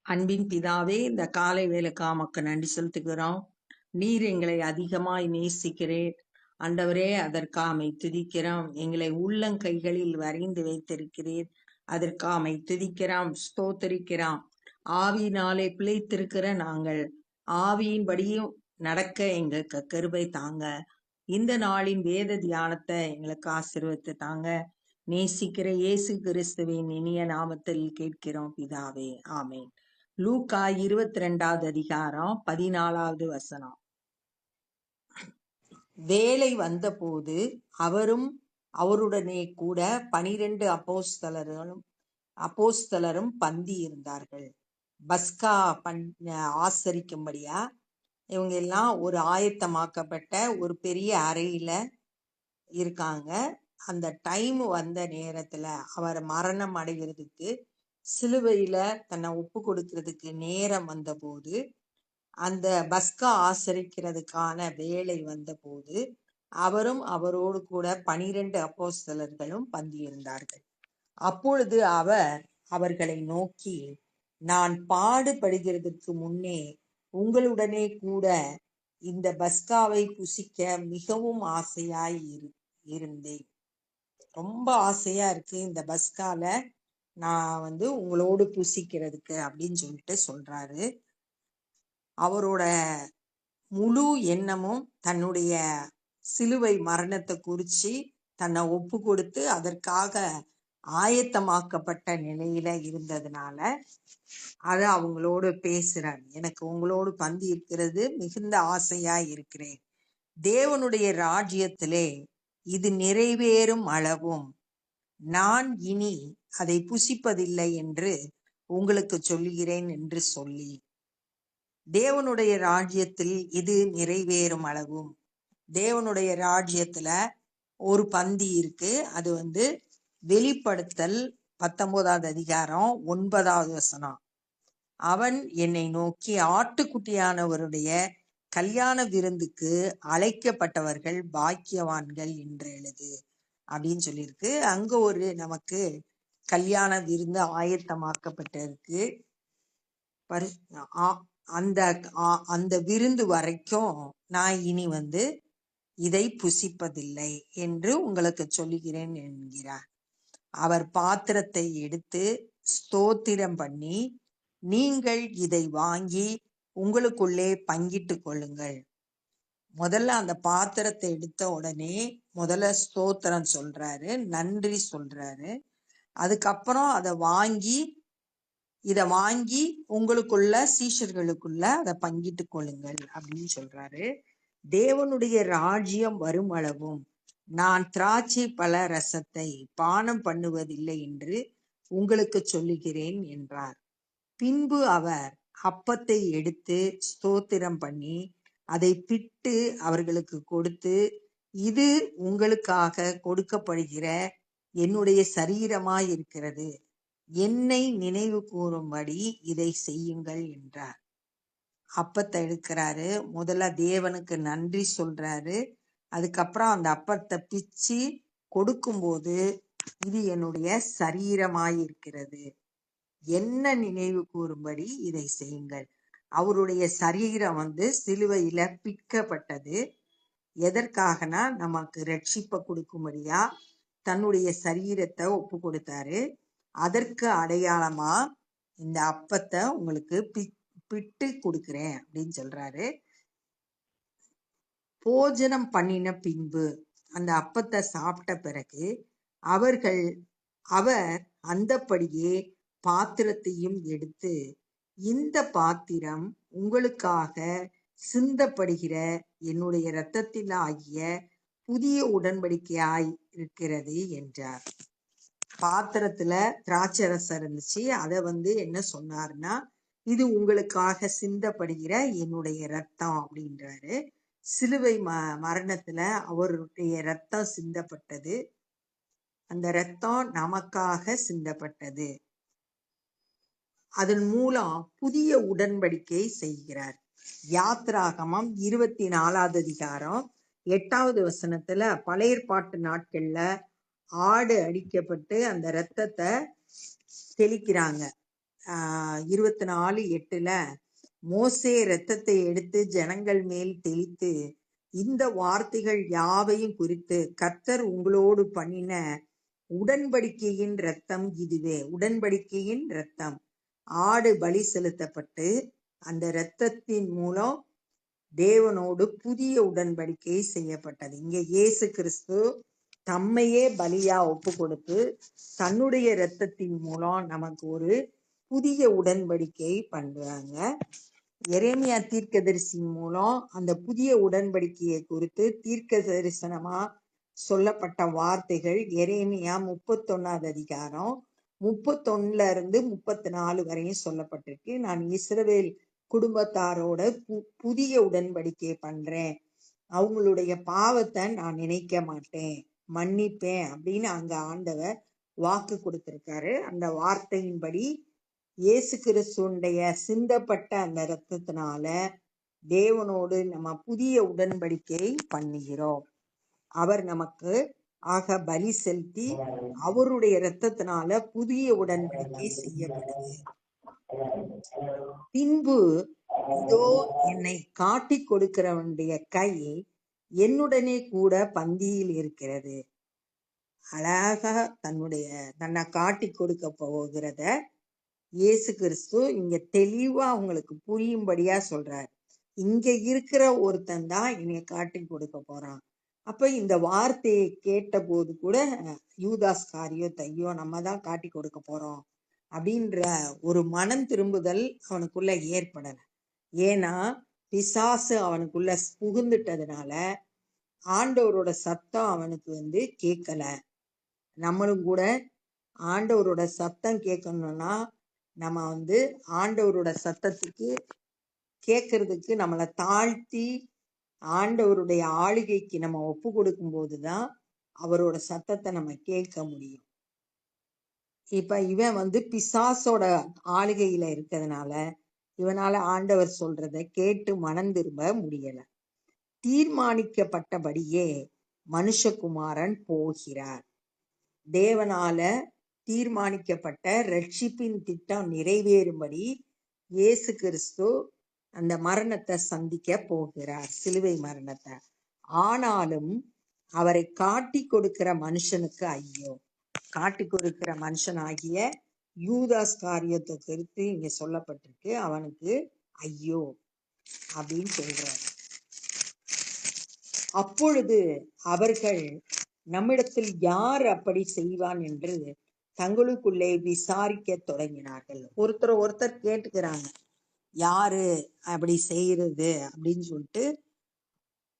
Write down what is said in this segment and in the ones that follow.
அன்பின் பிதாவே, இந்த காலை வேலைக்கா உமக்கு நன்றி செலுத்துகிறோம். நீர் எங்களை அதிகமாய் நேசிக்கிறீர். ஆண்டவரே, அதற்காமை துதிக்கிறோம். எங்களை உள்ளங்கைகளில் வரைந்து வைத்திருக்கிறீர். அதற்காமை துதிக்கிறோம், ஸ்தோத்தரிக்கிறோம். ஆவியினாலே பிழைத்திருக்கிற நாங்கள் ஆவியின்படியும் நடக்க எங்களுக்கு கிருபை தாங்க. இந்த நாளின் வேத தியானத்தை எங்களுக்கு ஆசீர்வதித்து தாங்க. நேசிக்கிற இயேசு கிறிஸ்துவின் இனிய நாமத்தில் கேட்கிறோம் பிதாவே, ஆமென். லூக்கா 22வது அதிகாரம் 14வது வசனம். வேலை வந்தபோது அவரும் அவருடனே கூட 12 அப்போஸ்தலரும் பந்தி இருந்தார்கள். பஸ்கா ஆசரிக்கும்படியா இவங்க எல்லாம் ஒரு ஆயத்தமாக்கப்பட்ட ஒரு பெரிய அறையில இருக்காங்க. அந்த டைம் வந்த நேரத்துல அவர் மரணம் அடைகிறதுக்கு, சிலுவையில தன்னை ஒப்பு கொடுக்கிறதுக்கு நேரம் வந்தபோது, அந்த பஸ்கா ஆசரிக்கிறதுக்கான வேலை வந்தபோது அவரும் அவரோடு கூட 12 அப்போஸ்தலர்களும் பந்தியிருந்தார்கள். அப்பொழுது அவர் அவர்களை நோக்கி, நான் பாடுபடுகிறதற்கு முன்னே உங்களுடனே கூட இந்த பஸ்காவை புசிக்க மிகவும் ஆசையாய் இருந்தேன். ரொம்ப ஆசையா இருக்கு இந்த பஸ்கால நான் உங்களோடு புசிக்கிறதுக்கு அப்படின்னு சொல்லிட்டு சொல்றாரு. அவரோட முழு எண்ணமும் தன்னுடைய சிலுவை மரணத்தை குறிச்சு தன்னை ஒப்பு கொடுத்து அதற்காக ஆயத்தமாக்கப்பட்ட நிலையில இருந்ததுனால அத அவங்களோடு பேசுறார். எனக்கு உங்களோடு பந்தி இருக்கிறது மிகுந்த ஆசையா இருக்கிறேன். தேவனுடைய ராஜ்யத்திலே இது நிறைவேறும் அளவும் நான் இனி அதை புசிப்பதில்லை என்று உங்களுக்கு சொல்லுகிறேன் என்று சொல்லி, தேவனுடைய ராஜ்யத்தில் இது நிறைவேறும் அளவும், தேவனுடைய ராஜ்யத்துல ஒரு பந்தி இருக்கு. அது வெளிப்படுத்தல் 19வது அதிகாரம் 9வது வசனம். அவன் என்னை நோக்கி, ஆட்டுக்குட்டியானவருடைய கல்யாண விருந்துக்கு அழைக்கப்பட்டவர்கள் பாக்கியவான்கள் என்று எழுது அப்படின்னு சொல்லியிருக்கு. அங்க ஒரு நமக்கு கல்யாண விருந்து ஆயத்தமாக்கப்பட்டிருக்கு. அந்த அந்த விருந்து வரைக்கும் நான் இனி இதை புசிப்பதில்லை என்று உங்களுக்கு சொல்லுகிறேன் என்கிறார். அவர் பாத்திரத்தை எடுத்து ஸ்தோத்திரம் பண்ணி, நீங்கள் இதை வாங்கி உங்களுக்குள்ளே பங்கிட்டு கொள்ளுங்கள். முதல்ல அந்த பாத்திரத்தை எடுத்த உடனே முதல்ல ஸ்தோத்திரம் சொல்றாரு, நன்றி சொல்றாரு. அதுக்கப்புறம் இத வாங்கி உங்களுக்குள்ள சீஷர்களுக்குள்ள அதை பங்கிட்டு கொள்ளுங்கள் அப்படின்னு சொல்றாரு. தேவனுடைய ராஜ்யம் வரும் அளவும் நான் திராட்சை பழ ரசத்தை பானம் பண்ணுவதில்லை என்று உங்களுக்கு சொல்லுகிறேன் என்றார். பின்பு அவர் அப்பத்தை எடுத்து ஸ்தோத்திரம் பண்ணி அதை பிட்டு அவர்களுக்கு கொடுத்து, இது உங்களுக்காக கொடுக்கப்படுகிற என்னுடைய சரீரமாய் இருக்கிறது, என்னை நினைவு கூறும்படி இதை செய்யுங்கள் என்றார். அப்பத்தை எடுக்கிறாரு. முதல்ல தேவனுக்கு நன்றி சொல்றாரு. அதுக்கப்புறம் அந்த அப்பத்தை பிச்சு கொடுக்கும்போது, இது என்னுடைய சரீரமாயிருக்கிறது, என்ன நினைவு கூறும்படி இதை செய்யுங்கள். அவருடைய சரீரம் சிலுவையில பிற்கப்பட்டது. எதற்காகனா நமக்கு ரட்சிப்பை கொடுக்கும்படியா தன்னுடைய சரீரத்தை ஒப்பு கொடுத்தாரு. அதற்கு அடையாளமா இந்த அப்பத்தை உங்களுக்கு பிட்டு கொடுக்கிறேன் அப்படின்னு சொல்றாரு. போஜனம் பண்ணின பின்பு அந்த அப்பத்தை சாப்பிட்ட பிறகு அவர் அந்தப்படியே பாத்திரத்தையும் எடுத்து, இந்த பாத்திரம் உங்களுக்காக சிந்தப்படுகிற என்னுடைய இரத்தத்தில் ஆகிய புதிய உடன்படிக்கையாய் இருக்கிறது என்றார். பாத்திரத்துல திராட்சை ரசம் இருந்துச்சு. அதை என்ன சொன்னார்னா, இது உங்களுக்காக சிந்தப்படுகிற என்னுடைய இரத்தம் அப்படின்றாரு. சிலுவை மரணத்துல அவருடைய இரத்தம் சிந்தப்பட்டது. அந்த இரத்தம் நமக்காக சிந்தப்பட்டது. அதன் மூலம் புதிய உடன்படிக்கை செய்கிறார். யாத்ராகமம் 24வது அதிகாரம் 8வது வசனத்துல, பழைய ஏற்பாட்டு நாட்கள்ல ஆடு அடிக்கப்பட்டு அந்த இரத்தத்தை தெளிக்கிறாங்க. 24:8 மோசே இரத்தத்தை எடுத்து ஜனங்கள் மேல் தெளித்து, இந்த வார்த்தைகள் யாவையும் குறித்து கர்த்தர் உங்களோடு பண்ணின உடன்படிக்கையின் இரத்தம் இதுவே. உடன்படிக்கையின் இரத்தம். ஆடு பலி செலுத்தப்பட்டு அந்த இரத்தத்தின் மூலம் தேவனோடு புதிய உடன்படிக்கை செய்யப்பட்டது. இங்க இயேசு கிறிஸ்து தம்மையே பலியா ஒப்பு கொடுத்து தன்னுடைய இரத்தத்தின் மூலம் நமக்கு ஒரு புதிய உடன்படிக்கை பண்றாங்க. எரேமியா தீர்க்கதரிசி மூலம் அந்த புதிய உடன்படிக்கையை குறித்து தீர்க்க தரிசனமா சொல்லப்பட்ட வார்த்தைகள் எரேமியா 31 அதிகாரம் 31-34 வரையும் சொல்லப்பட்டிருக்கு. நான் இஸ்ரவேல் குடும்பத்தாரோட புதிய உடன்படிக்கை பண்றேன், அவங்களுடைய பாவத்தை நான் நினைக்க மாட்டேன், மன்னிப்பேன் அப்படின்னு அங்க ஆண்டவர் வாக்கு கொடுத்திருக்காரு. அந்த வார்த்தையின்படி இயேசு கிறிஸ்துடைய சிந்தப்பட்ட அந்த இரத்தத்தினால தேவனோடு நம்ம புதிய உடன்படிக்கை பண்ணுகிறோம். அவர் நமக்கு ஆக பலி செலுத்தி அவருடைய இரத்தத்தினால புதிய உடன்படிக்கை செய்யப்படுது. பின்பு இதோ என்னை காட்டி கொடுக்கிறவனுடைய கை என்னுடனே கூட பந்தியில் இருக்கிறது. அழகா தன்னை காட்டி கொடுக்க போகிறத இயேசு கிறிஸ்து இங்க தெளிவா உங்களுக்கு புரியும்படியா சொல்றாரு. இங்க இருக்கிற ஒருத்தன் தான் என்னைய காட்டி கொடுக்க போறான். அப்ப இந்த வார்த்தையை கேட்ட போது கூட யூதாஸ் காரியோத்தையோ நம்ம தான் காட்டி கொடுக்க போறோம் அப்படின்ற ஒரு மனம் திரும்புதல் அவனுக்குள்ள ஏற்படல. ஏன்னா பிசாசு அவனுக்குள்ள புகுந்துட்டதுனால ஆண்டவரோட சத்தம் அவனுக்கு கேட்கல. நம்மளும் கூட ஆண்டவரோட சத்தம் கேட்கணும்னா நம்ம ஆண்டவரோட சத்தத்துக்கு கேட்கறதுக்கு நம்மளை தாழ்த்தி ஆண்டவருடைய ஆளுகைக்கு நம்ம ஒப்பு கொடுக்கும் போதுதான் அவரோட சத்தத்தை நம்ம கேட்க முடியும். இப்ப இவன் பிசாசோட ஆளுகையில இருக்கிறதுனால இவனால ஆண்டவர் சொல்றத கேட்டு மனம் திரும்ப முடியல. தீர்மானிக்கப்பட்டபடியே மனுஷகுமாரன் போகிறார். தேவனால தீர்மானிக்கப்பட்ட ரட்சிப்பின் திட்டம் நிறைவேறும்படி இயேசு கிறிஸ்து அந்த மரணத்தை சந்திக்க போகிறார், சிலுவை மரணத்தை. ஆனாலும் அவரை காட்டி கொடுக்கிற மனுஷனுக்கு ஐயோ. காட்டி கொடுக்கிற மனுஷனாகிய யூதாஸ் காரியத்தை குறித்து இங்க சொல்லப்பட்டிருக்கு. அவனுக்கு ஐயோ அப்படின்னு சொல்றாரு. அப்பொழுது அவர்கள் நம்மிடத்தில் யார் அப்படி செய்வான் என்று தங்களுக்குள்ளே விசாரிக்க தொடங்கினார்கள். ஒருத்தர் கேட்டுக்கிறாங்க, யாரு அப்படி செய்யறது அப்படின்னு சொல்லிட்டு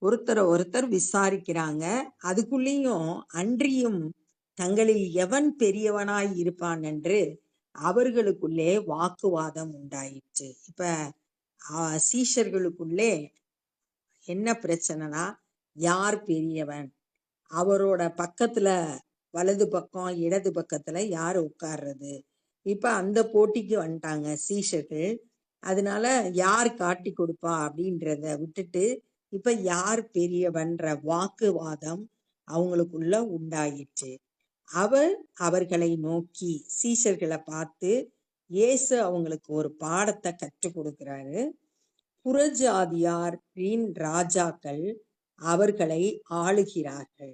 ஒருத்தர் விசாரிக்கிறாங்க. அதுக்குள்ளேயும் அன்றியும் தங்களில் எவன் பெரியவனாய் இருப்பான் என்று அவர்களுக்குள்ளே வாக்குவாதம் உண்டாயிற்று. இப்ப சீஷர்களுக்குள்ளே என்ன பிரச்சனைனா, யார் பெரியவன், அவரோட பக்கத்துல வலது பக்கம் இடது பக்கத்துல யாரு உட்கார்றது, இப்ப அந்த போட்டிக்கு வந்துட்டாங்க சீஷர்கள். அதனால யார் காட்டி கொடுப்பா அப்படின்றத விட்டுட்டு இப்ப யார் பெரியவன்ற வாக்குவாதம் அவங்களுக்குள்ள உண்டாயிற்று. அவர்களை நோக்கி சீஷர்களை பார்த்து இயேசு அவங்களுக்கு ஒரு பாடத்தை கற்றுக் கொடுக்கிறாரு. புறஜாதியாரின் ராஜாக்கள் அவர்களை ஆளுகிறார்கள்.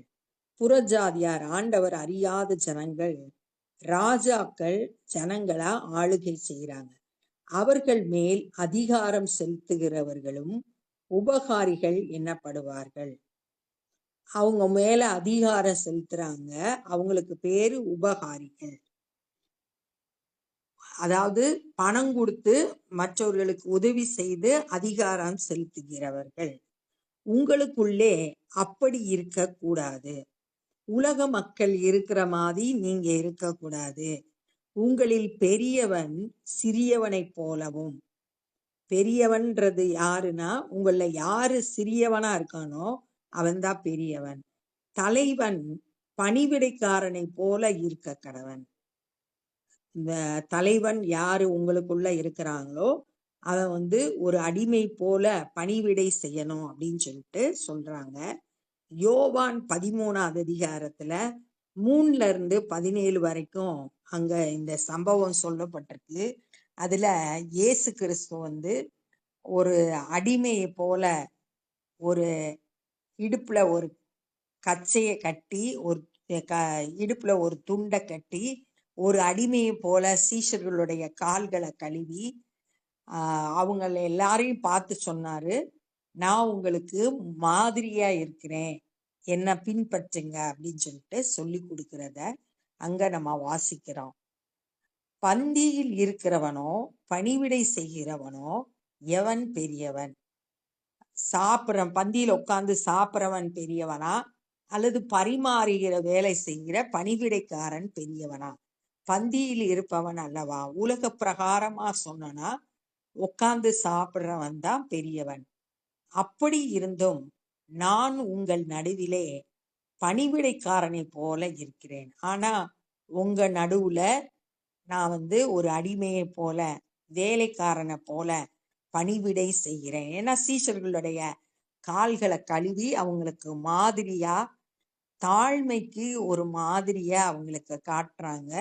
புறஜாதியார் ஆண்டவர் அறியாத ஜனங்கள், ராஜாக்கள் ஜனங்களை ஆளுகை செய்யறாங்க. அவர்கள் மேல் அதிகாரம் செலுத்துகிறவர்களும் உபகாரிகள் என்னப்படுவார்கள். அவங்க மேல அதிகாரம் செலுத்துறாங்க, அவங்களுக்கு பேரு உபகாரிகள். அதாவது பணம் கொடுத்து மற்றவர்களுக்கு உதவி செய்து அதிகாரம் செலுத்துகிறவர்கள். உங்களுக்குள்ளே அப்படி இருக்க கூடாது. உலக மக்கள் இருக்கிற மாதிரி நீங்க இருக்கக்கூடாது. உங்களில் பெரியவன் சிறியவனை போலவும். பெரியவன்றது யாருன்னா, உங்கள யாரு சிறியவனா இருக்கானோ அவன்தான் பெரியவன். தலைவன் பணிவிடைக்காரனை போல இருக்க கடவன். இந்த தலைவன் யாரு உங்களுக்குள்ள இருக்கிறாங்களோ அவன் ஒரு அடிமை போல பணிவிடை செய்யணும் அப்படின்னு சொல்லிட்டு சொல்றாங்க. யோவான் 13வது அதிகாரத்துல 3-17 வரைக்கும் அங்க இந்த சம்பவம் சொல்லப்பட்டிருக்கு. அதுல இயேசு கிறிஸ்து வந்து ஒரு அடிமையை போல ஒரு இடுப்புல ஒரு கச்சையை கட்டி ஒரு இடுப்புல ஒரு துண்டை கட்டி ஒரு அடிமையை போல சீஷர்களுடைய கால்களை கழுவி அவங்கள எல்லாரையும் பார்த்து சொன்னாரு, நான் உங்களுக்கு மாதிரியா இருக்கிறேன், என்ன பின்பற்றுங்க அப்படின்னு சொல்லிட்டு சொல்லி கொடுக்கிறத அங்க நம்ம வாசிக்கிறோம். பந்தியில் இருக்கிறவனோ பணிவிடை செய்கிறவனோ எவன் பெரியவன்? பந்தியில் உட்கார்ந்து சாப்பிட்றவன் பெரியவனா அல்லது பரிமாறுகிற வேலை செய்கிற பணிவிடைக்காரன் பெரியவனா? பந்தியில் இருப்பவன் அல்லவா. உலக பிரகாரமா சொன்னா உட்கார்ந்து சாப்பிட்றவன் தான் பெரியவன். அப்படி இருந்தும் நான் உங்கள் நடுவிலே பணிவிடைக்காரனை போல இருக்கிறேன். ஆனா உங்க நடுவுல நான் வந்து ஒரு அடிமையை போல வேலைக்காரனை போல பணிவிடை செய்கிறேன். ஏன்னா சீஷர்களுடைய கால்களை கழுவி அவங்களுக்கு மாதிரியா, தாழ்மைக்கு ஒரு மாதிரியா அவங்களுக்கு காட்டுறாங்க.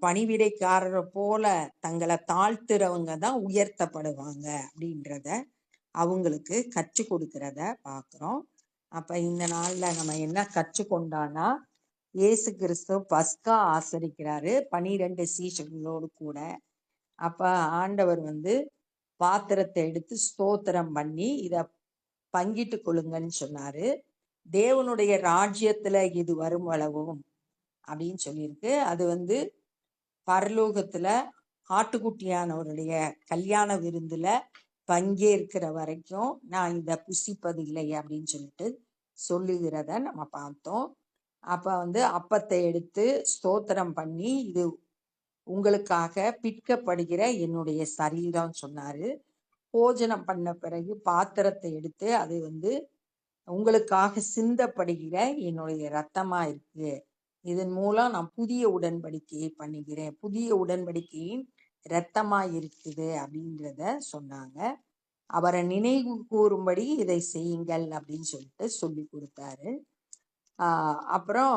பணிவிடைக்காரரை போல தங்களை தாழ்த்துறவங்க தான் உயர்த்தப்படுவாங்க அப்படின்றத அவங்களுக்கு கற்றுக் கொடுக்கிறத பார்க்குறோம். அப்ப இந்த நாள்ல நம்ம என்ன கற்றுக்கொண்டானா, இயேசு கிறிஸ்து பஸ்கா ஆசரிக்கிறாரு 12 சீஷர்களோடு கூட. அப்ப ஆண்டவர் வந்து பாத்திரத்தை எடுத்து ஸ்தோத்திரம் பண்ணி இத பங்கிட்டு கொள்ளுங்கன்னு சொன்னாரு. தேவனுடைய ராஜ்யத்துல இது வரும் அளவும் அப்படின்னு சொல்லியிருக்கு. அது வந்து பரலோகத்துல ஆட்டுக்குட்டியானவருடைய கல்யாண விருந்துல பங்கேற்கிற வரைக்கும் நான் இதை புசிப்பதில்லை அப்படின்னு சொல்லிட்டு சொல்லுகிறத நம்ம பார்த்தோம். அப்ப வந்து அப்பத்தை எடுத்து ஸ்தோத்திரம் பண்ணி இது உங்களுக்காக பிற்கப்படுகிற என்னுடைய சரீரம் சொன்னாரு. போஜனம் பண்ண பிறகு பாத்திரத்தை எடுத்து அது வந்து உங்களுக்காக சிந்தப்படுகிற என்னுடைய ரத்தமா இருக்கு, இதன் மூலம் நான் புதிய உடன்படிக்கையை பண்ணுகிறேன், புதிய உடன்படிக்கையின் இரத்தமா இருக்குது அப்படின்றத சொன்னாங்க. அவரை நினைவு கூறும்படி இதை செய்யுங்கள் அப்படின்னு சொல்லிட்டு சொல்லி கொடுத்தாரு. அப்புறம்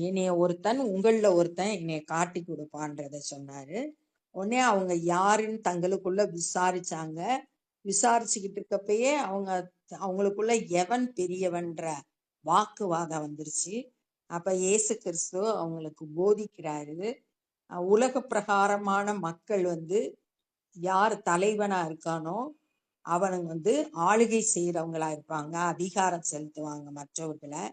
என்னைய ஒருத்தன் உங்கள ஒருத்தன் என்னைய காட்டி கொடுப்பான்றத சொன்னாரு. உடனே அவங்க யாருன்னு தங்களுக்குள்ள விசாரிச்சாங்க. விசாரிச்சுக்கிட்டு இருக்கப்பயே அவங்களுக்குள்ள எவன் பெரியவன்ற வாக்குவாதம் வந்துருச்சு. அப்ப இயேசு கிறிஸ்து அவங்களுக்கு போதிக்கிறாரு. உலக பிரகாரமான மக்கள் வந்து யார் தலைவனா இருக்கானோ அவனுங்க வந்து ஆளுகை செய்யறவங்களா இருப்பாங்க, அதிகாரம் செலுத்துவாங்க மற்றவர்களை.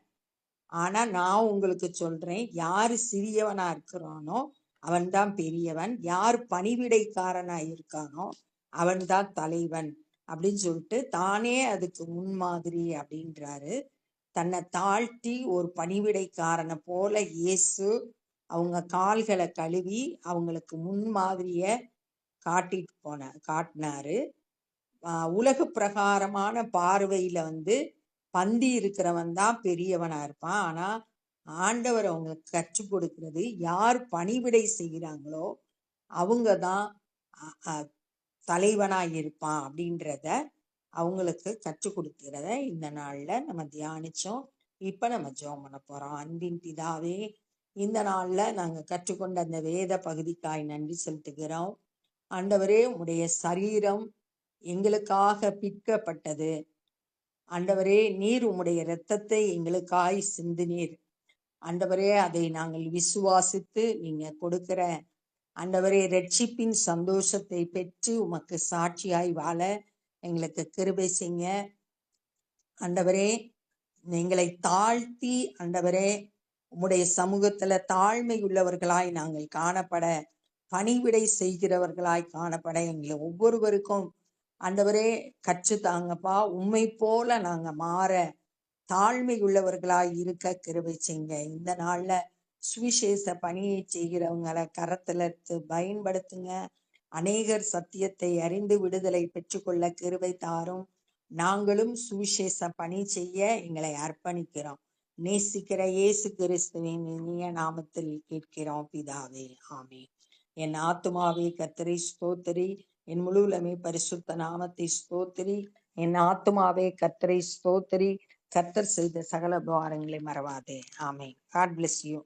ஆனா நான் உங்களுக்கு சொல்றேன், யாரு சிறியவனா இருக்கிறானோ அவன் தான் பெரியவன், யார் பணிவிடைக்காரனா இருக்கானோ அவன் தான் தலைவன் அப்படின்னு சொல்லிட்டு தானே அதுக்கு முன்மாதிரி அப்படின்றாரு. தன்னை தாழ்த்தி ஒரு பணிவிடைக்காரனை போல இயேசு அவங்க கால்களை கழுவி அவங்களுக்கு முன்மாதிரிய காட்டினாரு. உலக பிரகாரமான பார்வையில வந்து பந்தி இருக்கிறவன் தான் பெரியவனா இருப்பான். ஆனா ஆண்டவர் அவங்களுக்கு கற்றுக் கொடுக்கிறது, யார் பணிவிடை செய்கிறாங்களோ அவங்க தான் தலைவனா இருப்பான் அப்படின்றத அவங்களுக்கு கற்றுக் கொடுக்கிறத இந்த நாள்ல நம்ம தியானிச்சோம். இப்ப நம்ம ஜெபம் பண்ண போறோம். அன்பின் பிதாவே, இந்த நாள்ல நாங்க கற்றுக்கொண்ட அந்த வேத பகுதிக்காய் நன்றி செலுத்துகிறோம். ஆண்டவரே, உடைய சரீரம் எங்களுக்காக பிற்கப்பட்டது. ஆண்டவரே, நீர் உம்முடைய இரத்தத்தை எங்களுக்காய் சிந்தினீர். ஆண்டவரே, அதை நாங்கள் விசுவாசித்து நீங்க கொடுக்கிற ஆண்டவரே ரட்சிப்பின் சந்தோஷத்தை பெற்று உமக்கு சாட்சியாய் வாழ எங்களுக்கு கிருபை செய்யுங்க. ஆண்டவரே, எங்களை தாழ்த்தி ஆண்டவரே உம்முடைய சமூகத்துல தாழ்மை உள்ளவர்களாய் நாங்கள் காணப்பட, பணிவிடை செய்கிறவர்களாய் காணப்பட எங்களை ஒவ்வொருவருக்கும் ஆண்டவரே கற்றுத்தாங்கப்பா. உம்மை போல நாங்க மாற தாழ்மை உள்ளவர்களாய் இருக்க கிருபை செய்யுங்க. இந்த நாள்ல சுவிசேஷ பணியை செய்கிறவங்களை கரத்துல பயன்படுத்துங்க. அநேகர் சத்தியத்தை அறிந்து விடுதலை பெற்றுக்கொள்ள கிருபை தாரும். நாங்களும் சுவிசேஷ பணி செய்ய எங்களை அர்ப்பணிக்கிறோம். நேசிக்கிற இயேசு கிறிஸ்துவின் இனிய நாமத்தில் கேட்கிறோம் பிதாவே, ஆமென். என் ஆத்துமாவே கர்த்தரை ஸ்தோத்திரி, என் முழுவலுமே பரிசுத்த நாமத்தை ஸ்தோத்திரி. என் ஆத்துமாவே கர்த்தரை ஸ்தோத்திரி, கர்த்தர் செய்த சகல உபகாரங்களை மறவாதே. ஆமென். God bless you.